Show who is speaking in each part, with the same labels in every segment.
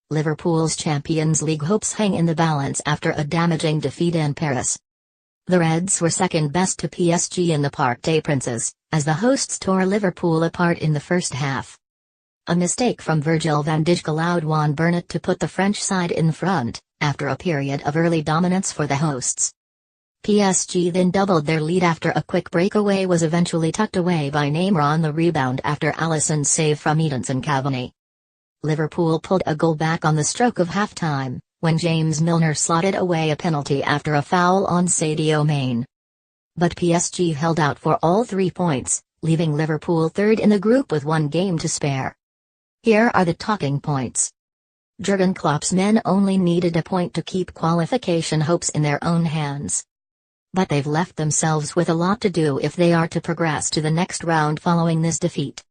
Speaker 1: Liverpool's Champions League hopes hang in the balance after a damaging defeat in Paris. The Reds were second best to PSG in the Parc des Princes, as the hosts tore Liverpool apart in the first half. A mistake from Virgil van Dijk allowed Juan Bernat to put the French side in front, after a period of early dominance for the hosts. PSG then doubled their lead after a quick breakaway was eventually tucked away by Neymar on the rebound after Alisson's save from Edinson Cavani. Liverpool pulled a goal back on the stroke of half-time, when James Milner slotted away a penalty after a foul on Sadio Mane. But PSG held out for all 3 points, leaving Liverpool third in the group with 1 game to spare. Here are the talking points. Jurgen Klopp's men only needed a point to keep qualification hopes in their own hands. But they've left themselves with a lot to do if they are to progress to the next round following this defeat.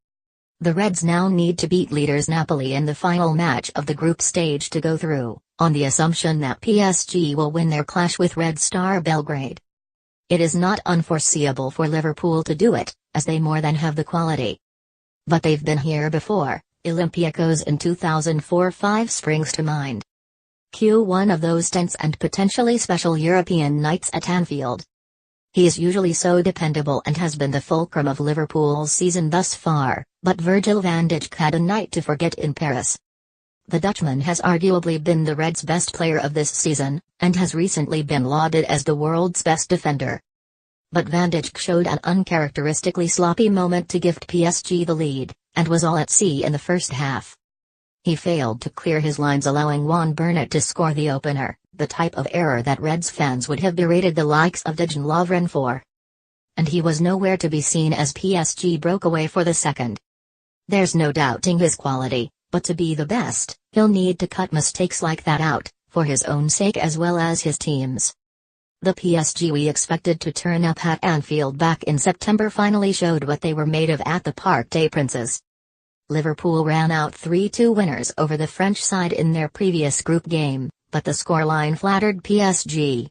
Speaker 1: The Reds now need to beat leaders Napoli in the final match of the group stage to go through, on the assumption that PSG will win their clash with Red Star Belgrade. It is not unforeseeable for Liverpool to do it, as they more than have the quality. But they've been here before. Olympiacos in 2004-05 springs to mind. One of those tense and potentially special European nights at Anfield. He is usually so dependable and has been the fulcrum of Liverpool's season thus far, but Virgil van Dijk had a night to forget in Paris. The Dutchman has arguably been the Reds' best player of this season, and has recently been lauded as the world's best defender. But Van Dijk showed an uncharacteristically sloppy moment to gift PSG the lead, and was all at sea in the first half. He failed to clear his lines, allowing Juan Bernat to score the opener, the type of error that Reds fans would have berated the likes of Dejan Lovren for. And he was nowhere to be seen as PSG broke away for the second. There's no doubting his quality, but to be the best, he'll need to cut mistakes like that out, for his own sake as well as his team's. The PSG we expected to turn up at Anfield back in September finally showed what they were made of at the Parc des Princes. Liverpool ran out 3-2 winners over the French side in their previous group game, but the scoreline flattered PSG.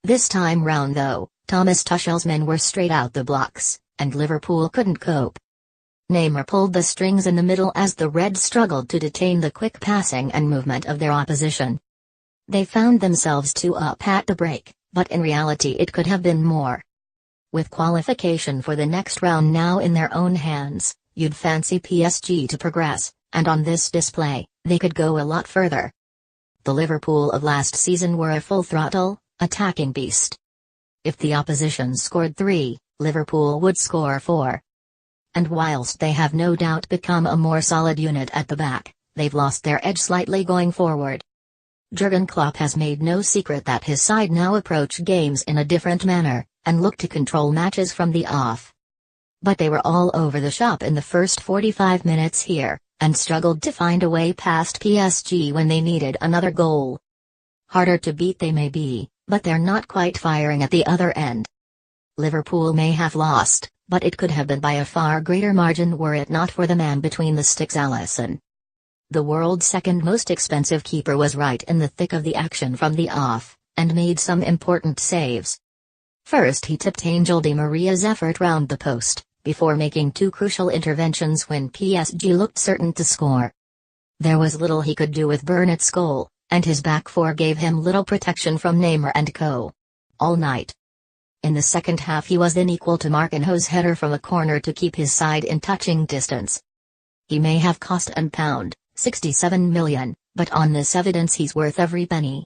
Speaker 1: This time round though, Thomas Tuchel's men were straight out the blocks, and Liverpool couldn't cope. Neymar pulled the strings in the middle as the Reds struggled to detain the quick passing and movement of their opposition. They found themselves 2 up at the break, but in reality it could have been more. With qualification for the next round now in their own hands, you'd fancy PSG to progress, and on this display, they could go a lot further. The Liverpool of last season were a full-throttle, attacking beast. If the opposition scored 3, Liverpool would score 4. And whilst they have no doubt become a more solid unit at the back, they've lost their edge slightly going forward. Jurgen Klopp has made no secret that his side now approach games in a different manner, and look to control matches from the off. But they were all over the shop in the first 45 minutes here, and struggled to find a way past PSG when they needed another goal. Harder to beat they may be, but they're not quite firing at the other end. Liverpool may have lost, but it could have been by a far greater margin were it not for the man between the sticks, Alisson. The world's second most expensive keeper was right in the thick of the action from the off, and made some important saves. First he tipped Angel Di Maria's effort round the post, before making 2 crucial interventions when PSG looked certain to score. There was little he could do with Bernat's goal, and his back four gave him little protection from Neymar and co. all night. In the second half he was then equal to Marquinhos' header from a corner to keep his side in touching distance. He may have cost £67 million, but on this evidence he's worth every penny.